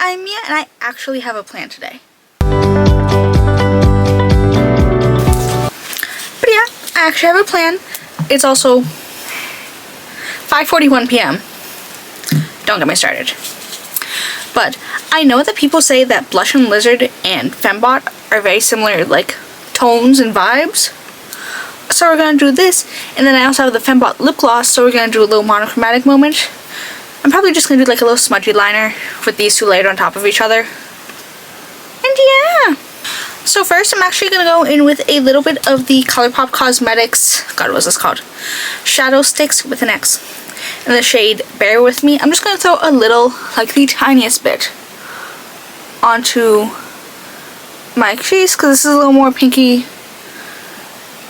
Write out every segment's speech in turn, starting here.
I'm Mia, and I actually have a plan today. But yeah, I actually have a plan. It's also 5:41 p.m. Don't get me started. But I know that people say that Blush and Lizard and Fembot are very similar, like, tones and vibes. So we're going to do this, and then I also have the Fembot lip gloss, so we're going to do a little monochromatic moment. I'm probably just going to do like a little smudgy liner with these two layered on top of each other. And yeah! So first I'm actually going to go in with a little bit of the Colourpop Cosmetics, God, what was this called? Shadow Stix with an X. In the shade Bear With Me. I'm just going to throw a little, like the tiniest bit, onto my crease, because this is a little more pinky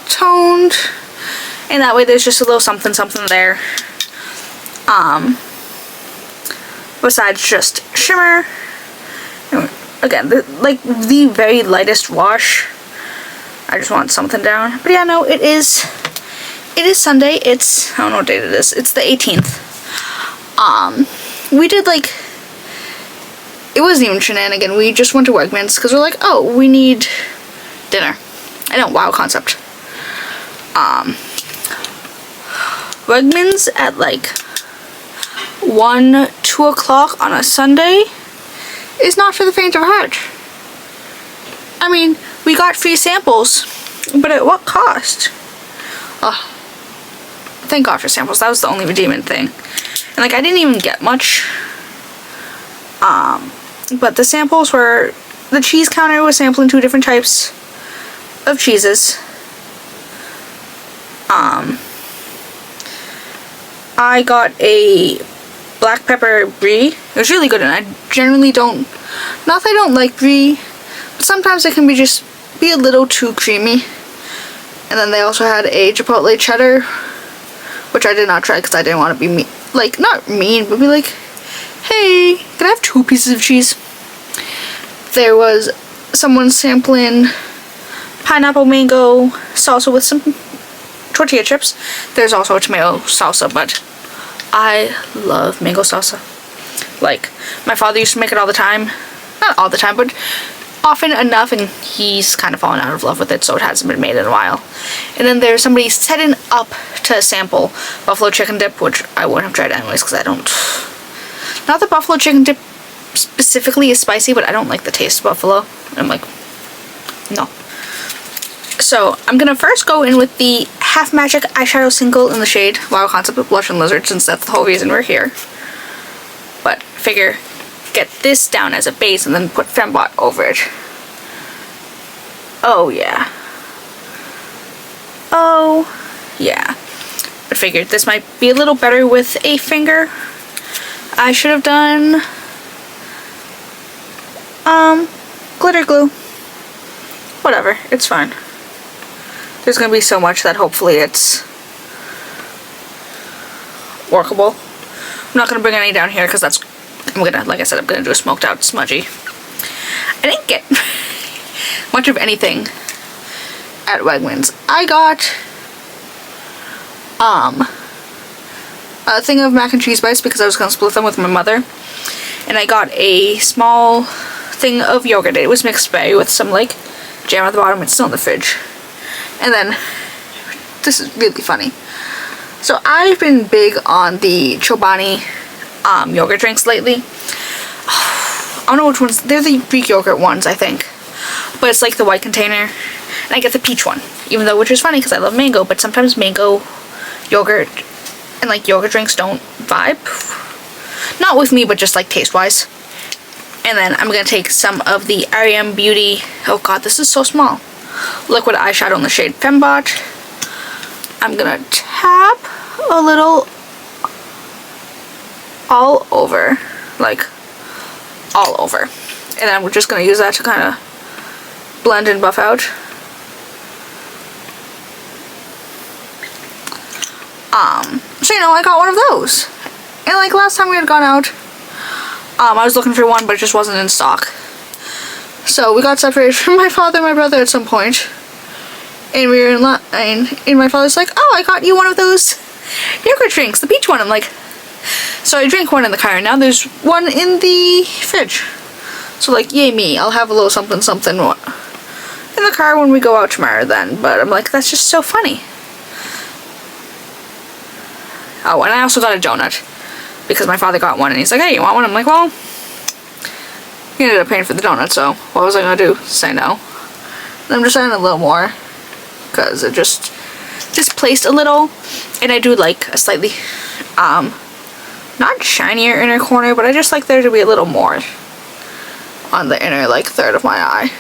toned. And that way there's just a little something something there. Besides just shimmer. Again, the very lightest wash. I just want something down. But yeah, no, it is Sunday. It's, I don't know what date it is. It's the 18th. We did like, it wasn't even shenanigan. We just went to Wegmans because we're like, oh, we need dinner. I know, wow concept. Wegmans at like 1, 2 o'clock on a Sunday is not for the faint of heart. I mean, we got free samples, but at what cost? Thank God for samples. That was the only redeeming thing. And like, I didn't even get much. But the samples were, the cheese counter was sampling 2 different types of cheeses. I got a black pepper brie. It was really good, and I generally don't, not that I don't like brie, but sometimes it can be just be a little too creamy. And then they also had a chipotle cheddar, which I did not try because I didn't want to be mean, like, not mean, but be like, hey, can I have 2 pieces of cheese? There was someone sampling pineapple mango salsa with some tortilla chips. There's also a tomato salsa, but I love mango salsa. Like, my father used to make it all the time. Not all the time, but often enough, and he's kind of fallen out of love with it, so it hasn't been made in a while. And then there's somebody setting up to sample buffalo chicken dip, which I wouldn't have tried anyways, because I don't... Not that buffalo chicken dip specifically is spicy, but I don't like the taste of buffalo. I'm like, no. So, I'm gonna first go in with the Half Magic eyeshadow single in the shade Wow Concept with Blush and Lizard, since that's the whole reason we're here. But, figure, get this down as a base and then put Fembot over it. Oh, yeah. Oh, yeah. But figured this might be a little better with a finger. I should have done glitter glue. Whatever, it's fine. There's gonna be so much that hopefully it's workable. I'm not gonna bring any down here because that's, I'm gonna, like I said, I'm gonna do a smoked out smudgy. I didn't get much of anything at Wegmans. I got a thing of mac and cheese bites because I was gonna split them with my mother, and I got a small thing of yogurt. It was mixed berry with some like jam at the bottom. It's still in the fridge. And then, this is really funny. So I've been big on the Chobani yogurt drinks lately. I don't know which ones. They're the Greek yogurt ones, I think. But it's like the white container. And I get the peach one. Even though, which is funny because I love mango. But sometimes mango yogurt and like yogurt drinks don't vibe. Not with me, but just like taste-wise. And then I'm going to take some of the R.E.M. Beauty. Oh god, this is so small. Liquid eyeshadow in the shade Fembot. I'm gonna tap a little all over, like all over, and then we're just gonna use that to kind of blend and buff out. So you know, I got one of those, and like last time we had gone out, I was looking for one, but it just wasn't in stock. So we got separated from my father and my brother at some point, and we were in line, and my father's like, oh, I got you one of those yogurt drinks, the peach one. I'm like, so I drank one in the car, and now there's one in the fridge. So like, yay me, I'll have a little something something in the car when we go out tomorrow then. But I'm like, that's just so funny. Oh, and I also got a donut because my father got one and he's like, hey, you want one? I'm like, well, he ended up paying for the donut, so what was I gonna do? Say no. And I'm just adding a little more because it just displaced a little, and I do like a slightly not shinier inner corner, but I just like there to be a little more on the inner like third of my eye.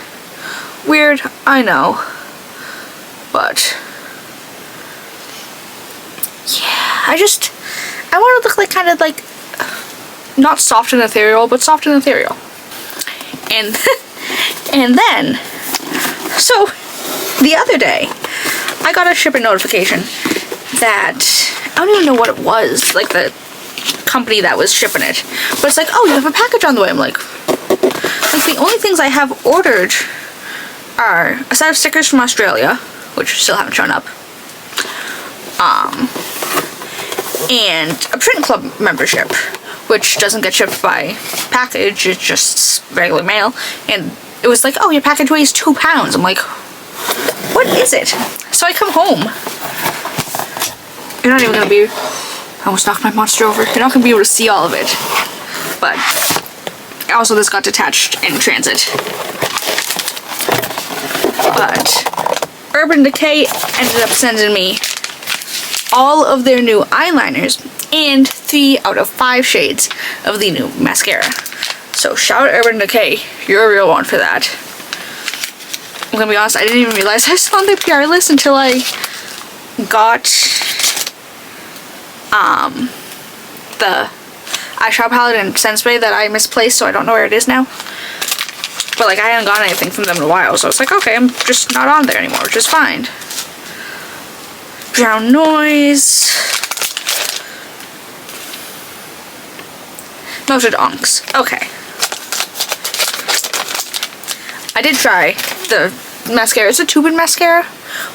Weird, I know, but yeah, I want to look like kind of like not soft and ethereal, but soft and ethereal. And and then, so the other day I got a shipping notification that I don't even know what it was, like the company that was shipping it, but it's like, oh, you have a package on the way. I'm like the only things I have ordered are a set of stickers from Australia, which still haven't shown up, and a print club membership, which doesn't get shipped by package, it's just regular mail. And it was like, oh, your package weighs 2 pounds. I'm like, what is it? So I come home. You're not even gonna be, I almost knocked my monster over. You're not gonna be able to see all of it. But also this got detached in transit. But Urban Decay ended up sending me all of their new eyeliners and 3 out of 5 shades of the new mascara. So shout out Urban Decay, you're a real one for that. I'm gonna be honest, I didn't even realize I was on their PR list until I got the eyeshadow palette and scent spray that I misplaced, so I don't know where it is now. But like, I hadn't gotten anything from them in a while, so it's like, okay, I'm just not on there anymore, which is fine. Brown Noise, Melted Onks. Okay. I did try the mascara. It's a tube-in mascara,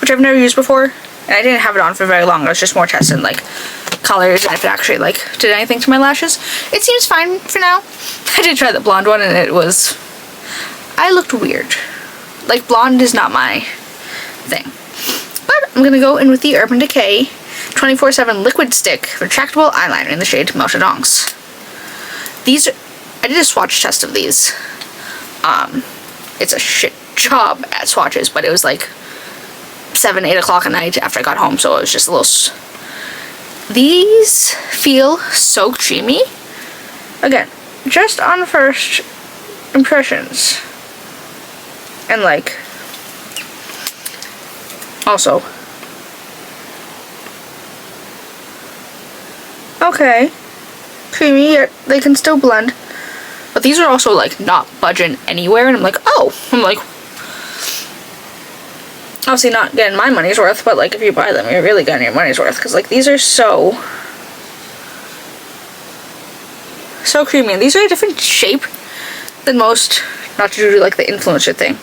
which I've never used before, and I didn't have it on for very long. I was just more testing like colors and if it actually like did anything to my lashes. It seems fine for now. I did try the blonde one, and it was, I looked weird. Like, blonde is not my thing. But I'm gonna go in with the Urban Decay 24/7 Liquid Stick Retractable Eyeliner in the shade Melted Onks. These, I did a swatch test of these. It's a shit job at swatches, but it was like 7, 8 o'clock at night after I got home, so it was just a little... These feel so creamy. Again, just on first impressions. And like... Also... Okay. Creamy, yet they can still blend. But these are also like not budging anywhere, and I'm like, oh, I'm like, obviously not getting my money's worth, but like if you buy them, you're really getting your money's worth, because like these are so creamy, and these are a different shape than most, not to do like the influencer thing.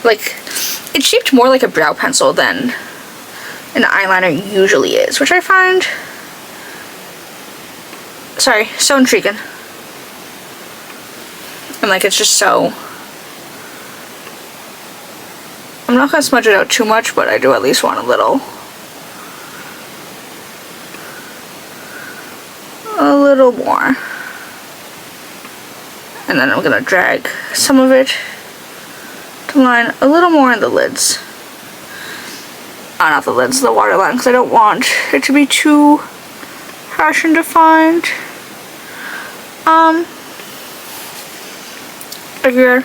Like, it's shaped more like a brow pencil than an eyeliner usually is, which I find, sorry, so intriguing. And like, it's just so, I'm not gonna smudge it out too much, but I do at least want a little more. And then I'm gonna drag some of it to line a little more in the lids. Not the lids, the waterline, because I don't want it to be too harsh and defined. Everywhere.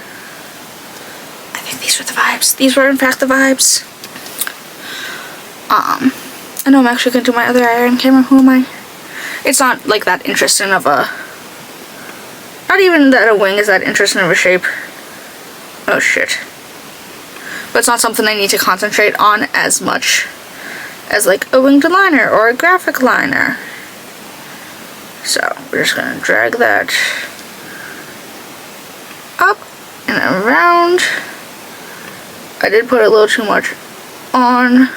I think these were the vibes. These were in fact the vibes. I know I'm actually gonna do my other eye on camera. Who am I? It's not like that interesting of a, not even that a wing is that interesting of a shape. Oh shit. But it's not something I need to concentrate on as much as like a winged liner or a graphic liner. So we're just gonna drag that up and around. I did put a little too much on,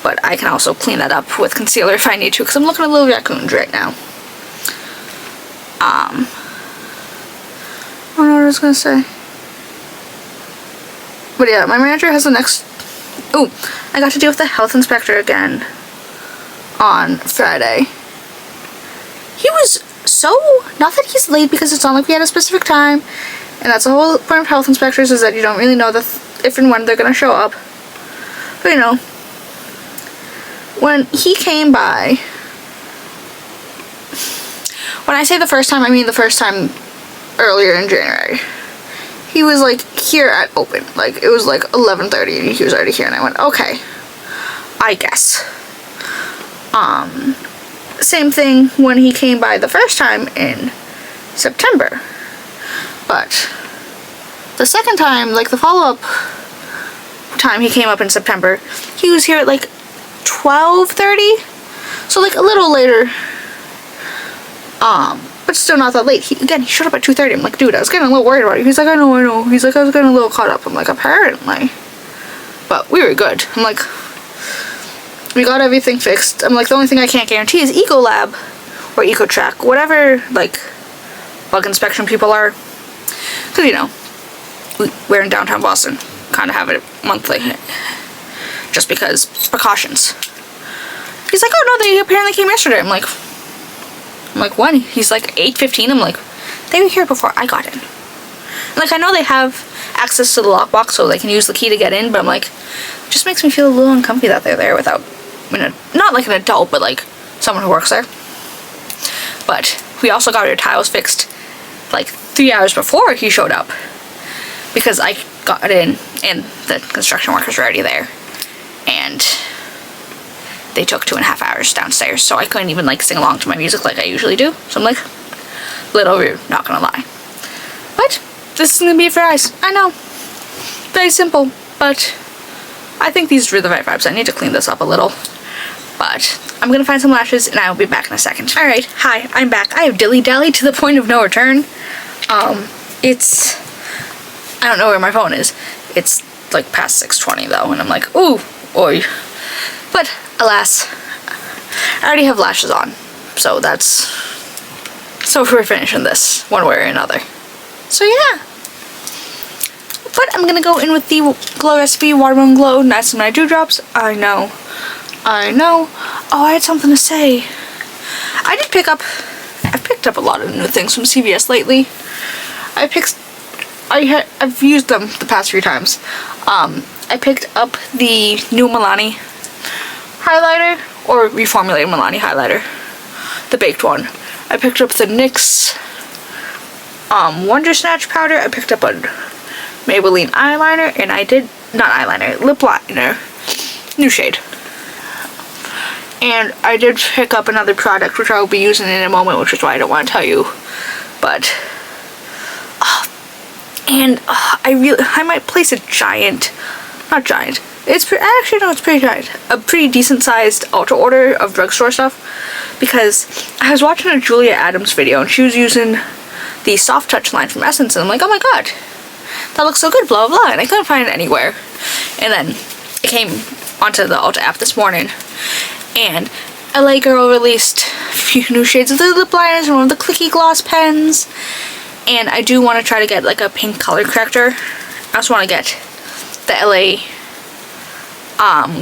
but I can also clean that up with concealer if I need to, because I'm looking a little raccooned right now. One I was gonna say. But yeah, my manager has the next... Ooh, I got to deal with the health inspector again on Friday. He was so... Not that he's late, because it's not like we had a specific time. And that's the whole point of health inspectors, is that you don't really know if and when they're gonna show up. But you know, when he came by... When I say the first time, I mean the first time earlier in January. He was like here at open. Like it was like 11:30 and he was already here, and I went, okay, I guess. Same thing when he came by the first time in September. But the second time, like the follow-up time he came up in September, he was here at like 12:30. So like a little later. But still not that late. He showed up at 2:30. I'm like, dude, I was getting a little worried about you. He's like, I know. He's like, I was getting a little caught up. I'm like, apparently. But we were good. I'm like, we got everything fixed. I'm like, the only thing I can't guarantee is Ecolab or EcoTrack, whatever, like, bug inspection people are. Because, you know, we're in downtown Boston. Kind of have it monthly. Just because precautions. He's like, oh no, they apparently came yesterday. I'm like, when? He's like 8:15. I'm like, they were here before I got in. And like, I know they have access to the lockbox so they can use the key to get in, but I'm like, it just makes me feel a little uncomfy that they're there without, I mean, not like an adult, but like someone who works there. But we also got our tiles fixed like 3 hours before he showed up, because I got in and the construction workers were already there, and they took 2.5 hours downstairs, so I couldn't even like sing along to my music like I usually do. So I'm like, little rude, not gonna lie. But this is gonna be for eyes. I know, very simple, but I think these are the right vibes. I need to clean this up a little, but I'm gonna find some lashes and I will be back in a second. All right, hi, I'm back. I have dilly-dallied to the point of no return. It's, I don't know where my phone is. It's like past 6:20 though, and I'm like, ooh, oi. But alas, I already have lashes on, so that's, so we're finishing this one way or another. So yeah, but I'm gonna go in with the Glow Recipe Watermelon Glow Niacinamide Dewdrops. I know. Oh, I had something to say. I've picked up a lot of new things from CVS lately. I've used them the past few times. I picked up the new Milani highlighter, or reformulated Milani highlighter, the baked one. I picked up the NYX Wonder Snatch powder. I picked up a Maybelline eyeliner, and I did, not eyeliner, lip liner, new shade. And I did pick up another product which I will be using in a moment, which is why I don't want to tell you. But I might place a giant, not giant, it's pretty giant, a pretty decent sized ultra order of drugstore stuff, because I was watching a Julia Adams video and she was using the Soft Touch line from Essence, and I'm like, oh my god, that looks so good, blah blah blah, and I couldn't find it anywhere. And then it came onto the Ulta app this morning, and LA Girl released a few new shades of the lip liners and one of the clicky gloss pens. And I do want to try to get like a pink color corrector. I also want to get the LA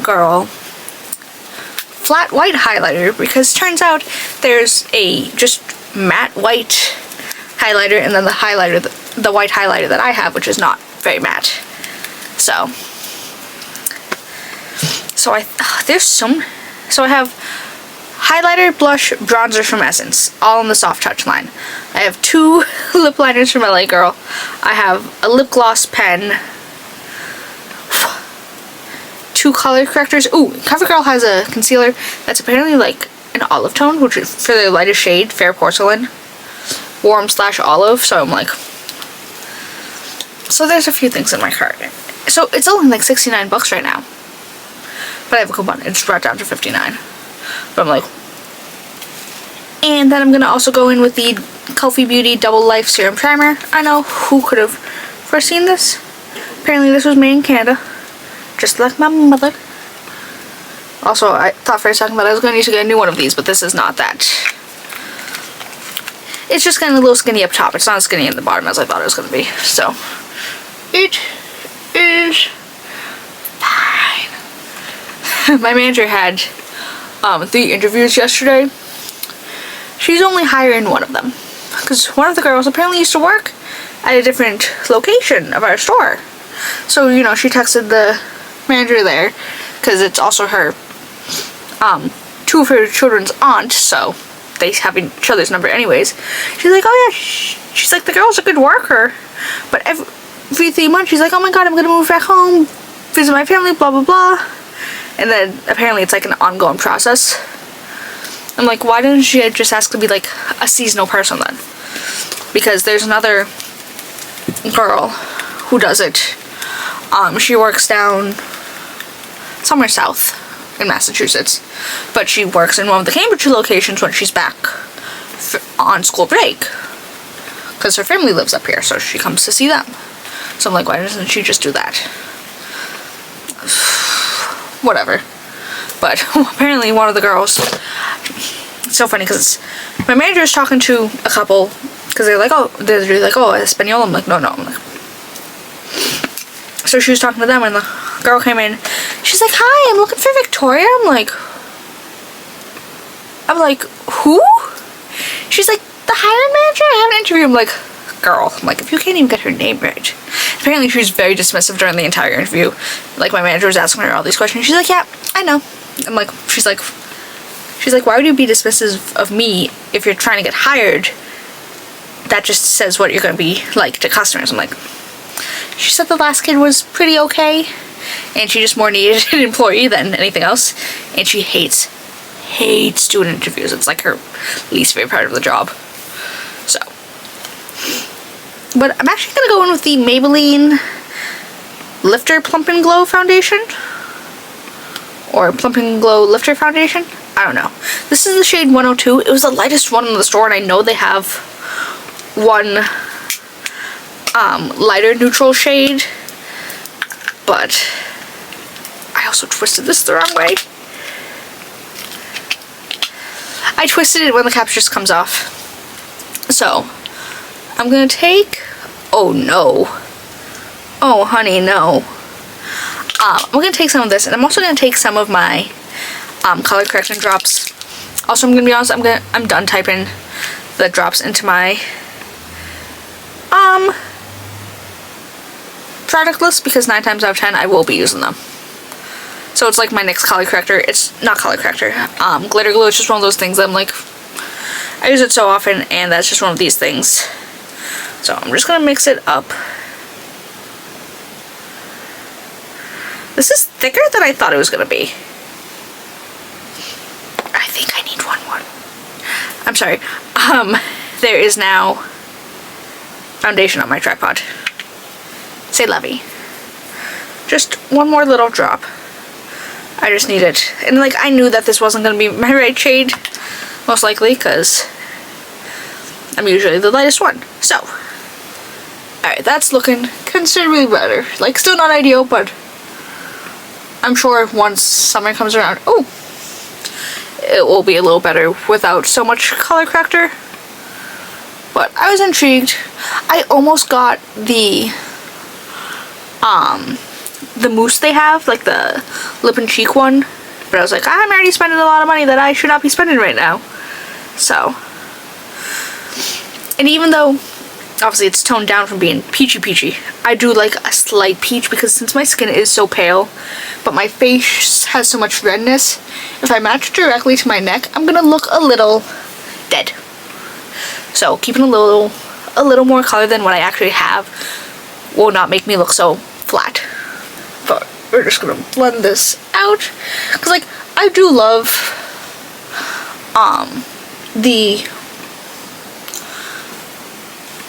Girl flat white highlighter, because turns out there's a just matte white highlighter, and then the highlighter, the white highlighter that I have, which is not very matte. So I have highlighter, blush, bronzer from Essence, all in the Soft Touch line. I have 2 lip liners from LA Girl. I have a lip gloss pen, 2 color correctors. Ooh, CoverGirl has a concealer that's apparently like an olive tone, which is for the lightest shade, Fair Porcelain, warm/olive. So I'm like, so there's a few things in my cart. So it's only like $69 right now, but I have a coupon. It's brought down to $59. But I'm like, and then I'm gonna also go in with the Kulfi Beauty Double Life Serum Primer. I know, who could have foreseen this? Apparently this was made in Canada, just like my mother. Also, I thought for a second that I was going to need to get a new one of these, but this is not that. it's just getting a little skinny up top. It's not as skinny in the bottom as I thought it was going to be. So, it is fine. My manager had 3 interviews yesterday. She's only hiring one of them. Because one of the girls apparently used to work at a different location of our store. So, you know, she texted the manager there. Because it's also her, 2 of her children's aunt. So, they have each other's number anyways. She's like, oh yeah, she's like, the girl's a good worker. But every 3 months, she's like, oh my god, I'm gonna move back home, visit my family, blah blah blah. And then apparently it's like an ongoing process. I'm like, why didn't she just ask to be like a seasonal person then? Because there's another girl who does it. She works down somewhere south in Massachusetts, but she works in one of the Cambridge locations when she's back on school break, because her family lives up here, so she comes to see them. So I'm like, why doesn't she just do that? Whatever. But apparently one of the girls, it's so funny because my manager is talking to a couple, because they're like, oh, Espanol. I'm like, no. I'm like, so she was talking to them, and the girl came in. She's like, hi, I'm looking for Victoria. I'm like, who? She's like, the hiring manager? I have an interview. I'm like, girl. I'm like, if you can't even get her name right. Apparently she was very dismissive during the entire interview. Like, my manager was asking her all these questions. She's like, yeah, I know. I'm like, she's like, why would you be dismissive of me if you're trying to get hired? That just says what you're going to be like to customers. I'm like, she said the last kid was pretty okay, and she just more needed an employee than anything else, and she hates doing interviews. It's like her least favorite part of the job. So, but I'm actually gonna go in with the Maybelline Lifter Plump and Glow foundation, or Plump and Glow Lifter foundation. I don't know. This is the shade 102. It was the lightest one in the store, and I know they have one lighter neutral shade, but I also twisted this the wrong way. I twisted it when the cap just comes off. So I'm gonna take, oh no, oh honey, no. I'm gonna take some of this, and I'm also gonna take some of my color correction drops. Also, I'm gonna be honest, I'm done typing the drops into my product list, because 9 times out of 10 I will be using them. So it's like my next color corrector. It's not color corrector, glitter glue. It's just one of those things that I'm like, I use it so often, and that's just one of these things. So I'm just gonna mix it up. This is thicker than I thought it was gonna be. I think I need one more. I'm sorry. There is now foundation on my tripod. Say lovey. Just one more little drop. I just need it. And like, I knew that this wasn't going to be my right shade, most likely, because I'm usually the lightest one. So, alright, that's looking considerably better. Like, still not ideal, but I'm sure once summer comes around, oh, it will be a little better without so much color corrector. But I was intrigued. I almost got the mousse they have, like the lip and cheek one, but I was like, I'm already spending a lot of money that I should not be spending right now. So, and even though obviously it's toned down from being peachy, I do like a slight peach, because since my skin is so pale but my face has so much redness, if I match directly to my neck, I'm gonna look a little dead. So keeping a little more color than what I actually have will not make me look so flat. But we're just gonna blend this out, because like, I do love the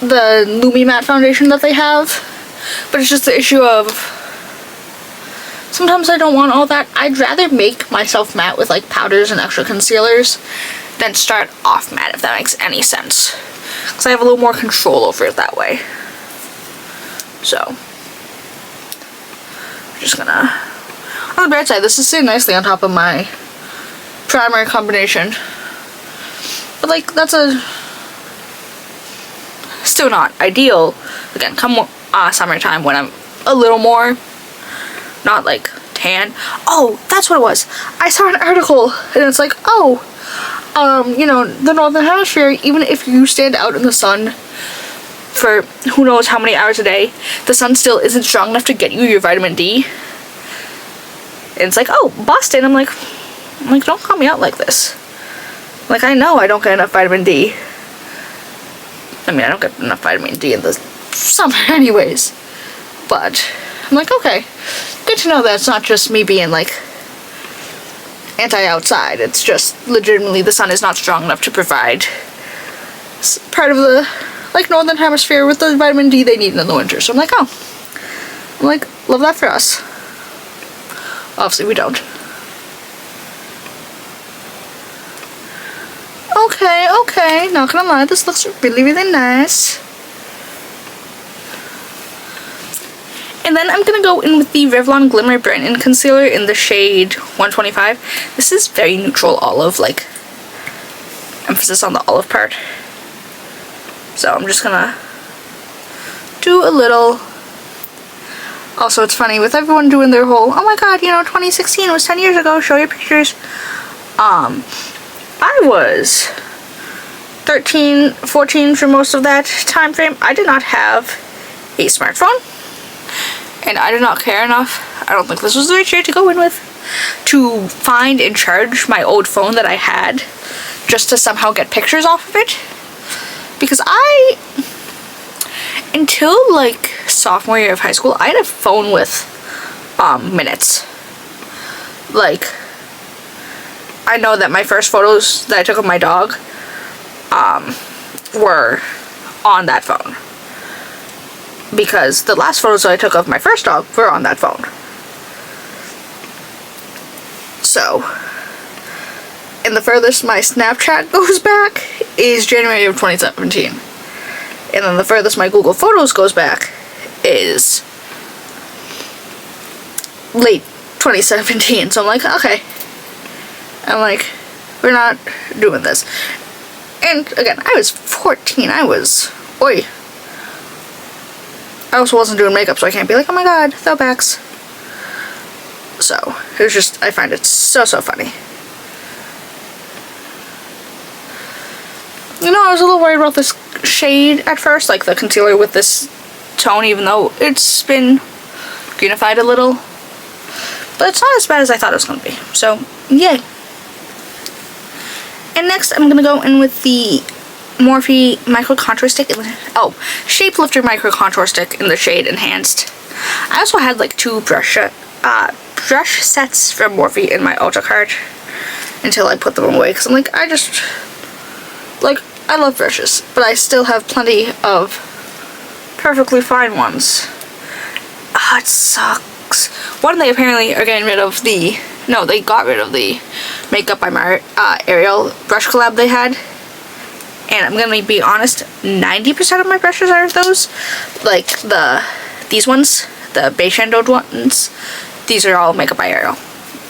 Lumi Matte foundation that they have, but it's just the issue of sometimes I don't want all that. I'd rather make myself matte with like powders and extra concealers than start off matte, if that makes any sense, because I have a little more control over it that way. So just gonna, on the bright side, this is sitting nicely on top of my primer combination, but like, that's a still not ideal. Again, come summertime when I'm a little more, not like tan. Oh, that's what it was. I saw an article and it's like, oh, you know, the northern hemisphere, even if you stand out in the sun for who knows how many hours a day, the sun still isn't strong enough to get you your vitamin D. And it's like, oh, Boston. I'm like, don't call me out like this. Like, I know I don't get enough vitamin D. I mean, I don't get enough vitamin D in the summer anyways. But I'm like, okay, good to know that it's not just me being like anti-outside. It's just legitimately the sun is not strong enough to provide part of the like northern hemisphere with the vitamin D they need in the winter. So I'm like, oh, I'm like, love that for us. Obviously we don't. Okay, not gonna lie, this looks really, really nice. And then I'm gonna go in with the Revlon Glimmer Brightening Concealer in the shade 125. This is very neutral olive, like emphasis on the olive part. So I'm just gonna do a little. Also, it's funny with everyone doing their whole, oh my god, you know, 2016 was 10 years ago, show your pictures. I was 13, 14 for most of that time frame. I did not have a smartphone, and I did not care enough. I don't think this was the right shade to go in with, to find and charge my old phone that I had just to somehow get pictures off of it. Because until like sophomore year of high school, I had a phone with minutes. Like, I know that my first photos that I took of my dog were on that phone, because the last photos that I took of my first dog were on that phone. So, and the furthest my Snapchat goes back is January of 2017. And then the furthest my Google Photos goes back is late 2017. So I'm like, okay. I'm like, we're not doing this. And again, I was 14. I also wasn't doing makeup, so I can't be like, oh my god, throwbacks. So, it was just, I find it so funny. You know, I was a little worried about this shade at first, like the concealer with this tone, even though it's been greenified a little. But it's not as bad as I thought it was going to be. So, yay. And next, I'm going to go in with the Morphe Micro Contour Stick. Shapeshifter Micro Contour Stick in the shade Enhanced. I also had like two brush sets from Morphe in my Ulta cart until I put them away, because I'm like, I love brushes, but I still have plenty of perfectly fine ones. It sucks. One, they apparently are getting rid of they got rid of the Makeup by Ariel brush collab they had. And I'm gonna be honest, 90% of my brushes are those. Like these ones, the beige shadowed ones, these are all Makeup by Ariel.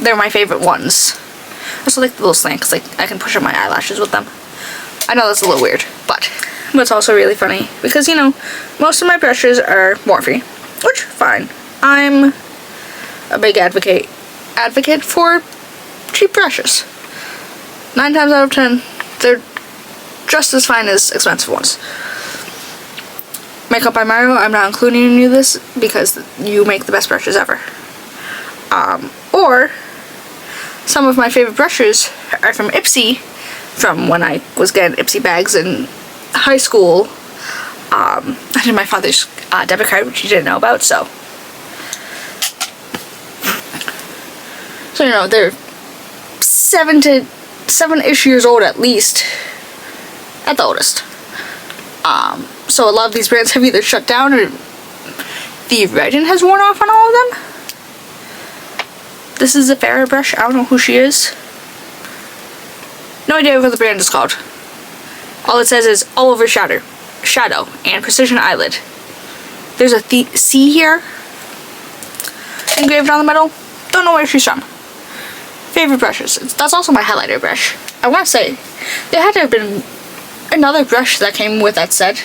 They're my favorite ones. I also like the little slant because I can push up my eyelashes with them. I know that's a little weird, but it's also really funny because, you know, most of my brushes are Morphe, which, fine. I'm a big advocate for cheap brushes. 9 times out of 10, they're just as fine as expensive ones. Makeup by Mario, I'm not including any of this because you make the best brushes ever. Or some of my favorite brushes are from Ipsy, from when I was getting Ipsy bags in high school. I did my father's debit card, which you didn't know about, so you know, they're 7-ish years old at least, at the oldest. So a lot of these brands have either shut down or the resin has worn off on all of them. This is a Farrah brush. I don't know who she is. No idea what the brand is called. All it says is all over shadow and precision eyelid. There's a C here engraved on the metal. Don't know where she's from. Favorite brushes. That's also my highlighter brush. I want to say there had to have been another brush that came with that set,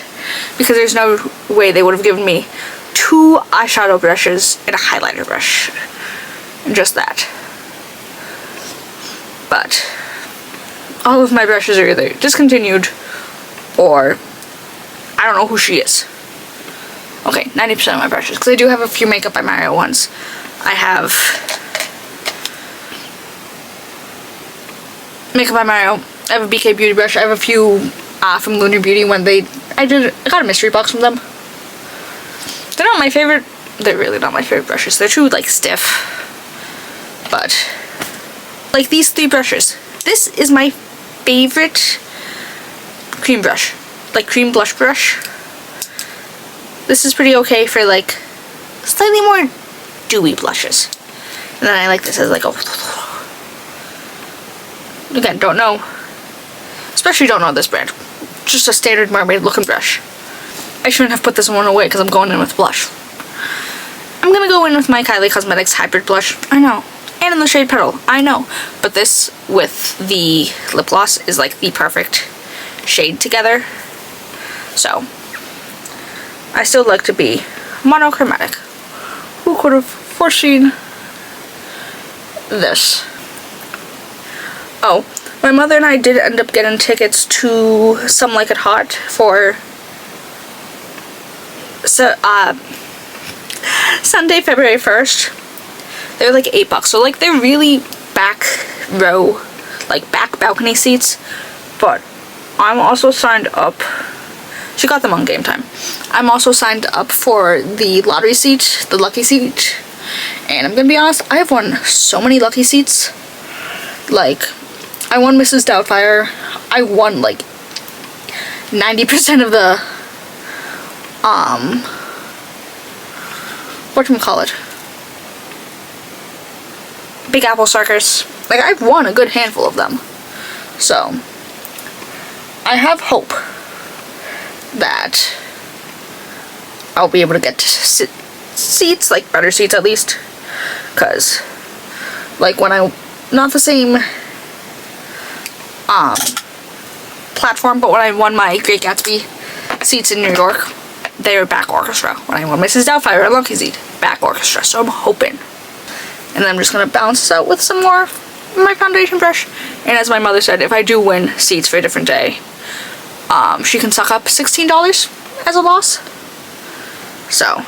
because there's no way they would have given me 2 eyeshadow brushes and a highlighter brush. Just that. But all of my brushes are either discontinued or I don't know who she is. Okay, 90% of my brushes, because I do have a few Makeup by Mario ones. I have Makeup by Mario. I have a BK Beauty brush. I have a few from Lunar Beauty when I got a mystery box from them. They're not my favorite. They're really not my favorite brushes. They're too like stiff. But like these 3 brushes. This is my favorite cream brush. Like cream blush brush. This is pretty okay for like slightly more dewy blushes. And then I like this as like a... Again, don't know. Especially don't know this brand. Just a standard mermaid looking brush. I shouldn't have put this one away because I'm going in with blush. I'm gonna go in with my Kylie Cosmetics Hybrid Blush. I know. And in the shade Petal. I know. But this with the lip gloss is like the perfect shade together. So, I still like to be monochromatic. Who could have foreseen this? Oh, my mother and I did end up getting tickets to Some Like It Hot for Sunday, February 1st. They're like $8, so like they're really back row, like back balcony seats. But I'm also signed up. She got them on Game Time. I'm also signed up for the lottery seat, the lucky seat. And I'm gonna be honest, I have won so many lucky seats. Like, I won Mrs. Doubtfire. I won like 90% of the whatchamacallit? Big Apple Circus. Like, I've won a good handful of them. So, I have hope that I'll be able to get seats, like better seats at least. Because, like, when not the same platform, but when I won my Great Gatsby seats in New York, they were back orchestra. When I won Mrs. Doubtfire and Lucky Seat, back orchestra. So I'm hoping. And then I'm just going to balance this out with some more of my foundation brush. And as my mother said, if I do win seats for a different day, she can suck up $16 as a loss. So,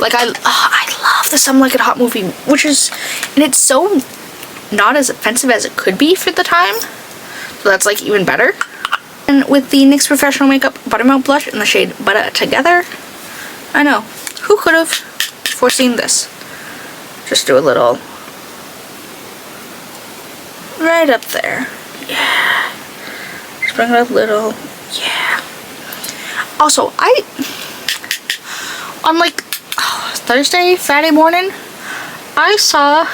like, I love the Some Like It Hot movie, which is, and it's so not as offensive as it could be for the time. So that's like even better. And with the NYX Professional Makeup Buttermelt Blush in the shade Butter Together, I know, who could have foreseen this? Just do a little right up there. Yeah. Just bring it up a little. Yeah. Also, on like Thursday, Friday morning, I saw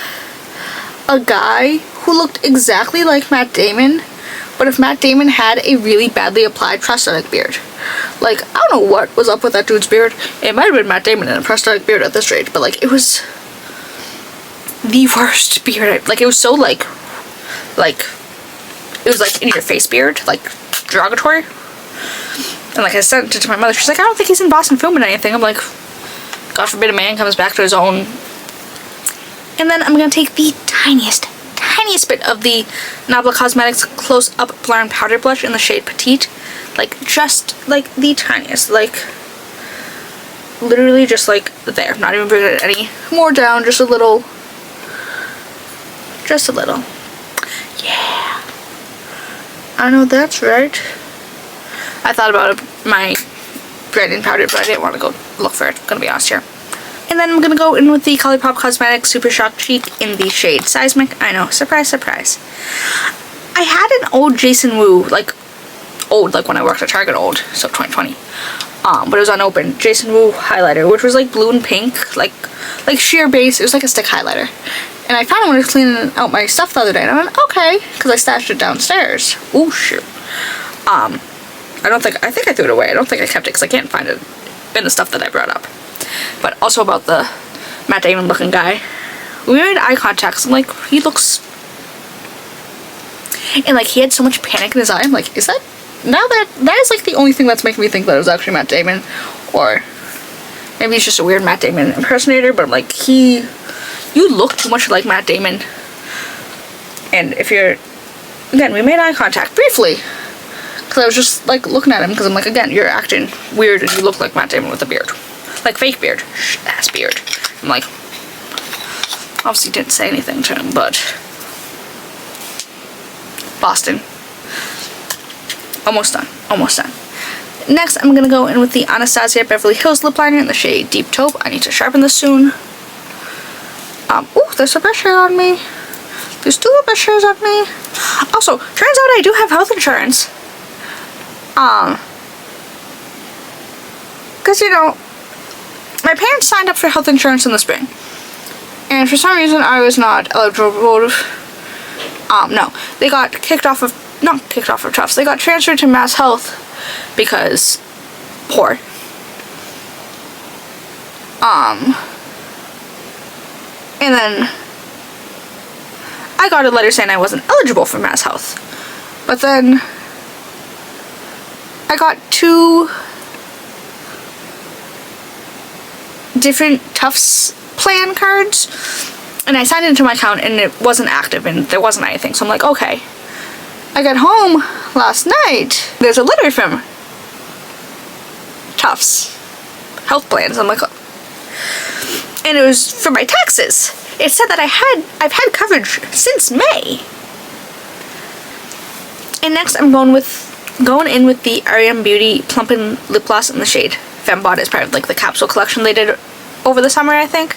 a guy who looked exactly like Matt Damon, but if Matt Damon had a really badly applied prosthetic beard. Like, I don't know what was up with that dude's beard. It might have been Matt Damon in a prosthetic beard at this rate, but like, it was the worst beard. Like, it was so like, it was like in your face beard, like derogatory. And like, I sent it to my mother. She's like, I don't think he's in Boston filming anything. I'm like, God forbid a man comes back to his own. And then I'm gonna take the tiniest bit of the Nabla Cosmetics Close Up Blur and Powder Blush in the shade Petite. Like, just like the tiniest, like literally just like there. Not even bringing it any more down, just a little. Yeah. I know that's right. I thought about my brightening powder, but I didn't want to go look for it. I'm gonna be honest here. And then I'm gonna go in with the Colourpop Cosmetics Super Shock Cheek in the shade Seismic. I know, surprise, surprise. I had an old Jason Wu, like when I worked at Target old, so 2020. But it was unopened. Jason Wu highlighter, which was like blue and pink, like sheer base. It was like a stick highlighter. And I found it when I was cleaning out my stuff the other day, and I went, okay, because I stashed it downstairs. Ooh, shoot. I think I threw it away. I don't think I kept it because I can't find it in the stuff that I brought up. But also about the Matt Damon looking guy. We made eye contact, 'cause I'm like, he looks... And like, he had so much panic in his eye. I'm like, is that now that is like the only thing that's making me think that it was actually Matt Damon, or maybe he's just a weird Matt Damon impersonator, but like you look too much like Matt Damon. And if you're, again, we made eye contact briefly, because I was just like looking at him, because I'm like, again, you're acting weird and you look like Matt Damon with a beard, like fake beard, ass beard. I'm like, obviously didn't say anything to him, but Boston. Almost done. Almost done. Next, I'm going to go in with the Anastasia Beverly Hills lip liner in the shade Deep Taupe. I need to sharpen this soon. Oh, there's a brush hair on me. There's 2 brush hairs on me. Also, turns out I do have health insurance. Because, you know, my parents signed up for health insurance in the spring. And for some reason, I was not eligible. No. They got not kicked off of Tufts. They got transferred to Mass Health because poor. And then I got a letter saying I wasn't eligible for Mass Health. But then I got 2 different Tufts plan cards, and I signed into my account and it wasn't active and there wasn't anything. So I'm like, okay. I got home last night. There's a letter from Tufts health plans. I'm like, and it was for my taxes. It said that I've had coverage since May. And next I'm going in with the R.E.M. Beauty Plumping lip gloss in the shade Fembot as part of like the capsule collection they did over the summer, I think.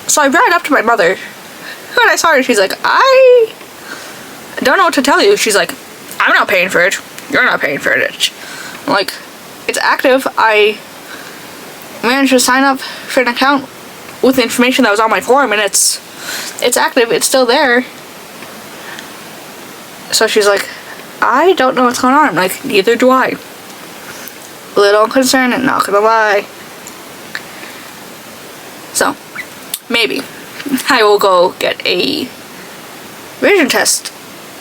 So I brought it up to my mother. When I saw her, she's like, I don't know what to tell you. She's like, I'm not paying for it. You're not paying for it. I'm like, it's active. I managed to sign up for an account with the information that was on my form, and it's active. It's still there. So she's like, I don't know what's going on. I'm like, neither do I. A little concerned, and not gonna lie. So, maybe I will go get a vision test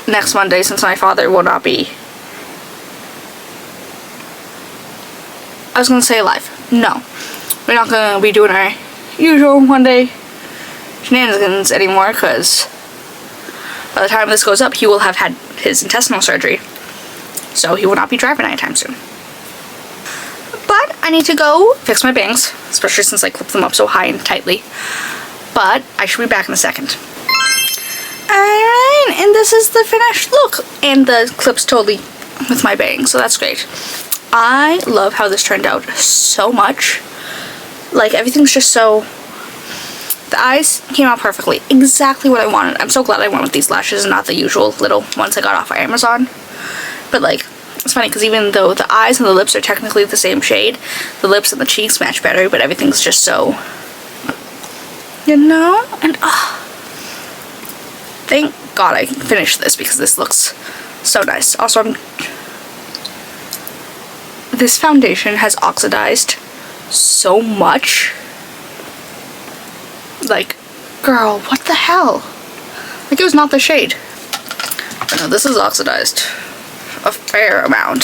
next Monday, since my father will not be, I was gonna say alive. No, we're not gonna be doing our usual Monday shenanigans anymore, because by the time this goes up, he will have had his intestinal surgery, so he will not be driving anytime soon. But I need to go fix my bangs, especially since I clipped them up so high and tightly. But I should be back in a second. Alright, and this is the finished look. And the clip's totally with my bangs, so that's great. I love how this turned out so much. Like, everything's just so... The eyes came out perfectly. Exactly what I wanted. I'm so glad I went with these lashes and not the usual little ones I got off of Amazon. But, like, it's funny because even though the eyes and the lips are technically the same shade, the lips and the cheeks match better, but everything's just so... You know? And, thank God I finished this, because this looks so nice. Also, this foundation has oxidized so much. Like, girl, what the hell? Like, it was not the shade. But no, this is oxidized a fair amount.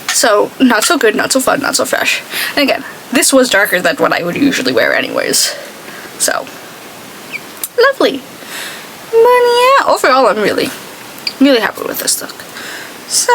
So, not so good, not so fun, not so fresh. And again, this was darker than what I would usually wear anyways. So, lovely. But yeah, overall I'm really happy with this look. So,